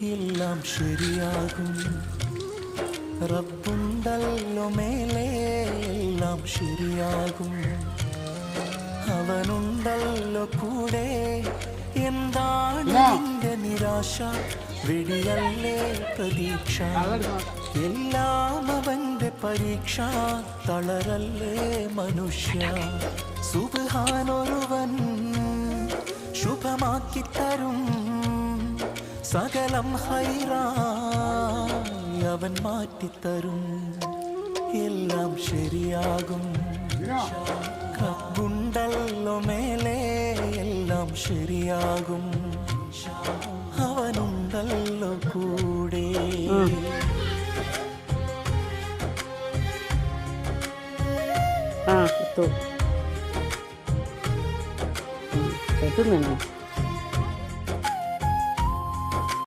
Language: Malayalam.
എല്ലാം ശരിയാകും. റബ്ബുണ്ടല്ലോ മേലെ, എല്ലാം ശരിയാകും. അവനുണ്ടല്ലോ കൂടെ, എന്താണ് നിന്റെ നിരാശ? വെടിയല്ലേ പ്രതീക്ഷ, എല്ലാം അവന്റെ പരീക്ഷ. തളരല്ലേ മനുഷ്യ, സുബ്ഹാനൊരുവൻ ശുഭമാക്കി തരും. സകലം ഹൈറായി അവൻ മാറ്റിത്തരും. എല്ലാം ശരിയാകും. റബ്ബുണ്ടല്ലോ മേലെ, എല്ലാം ശരിയാകും.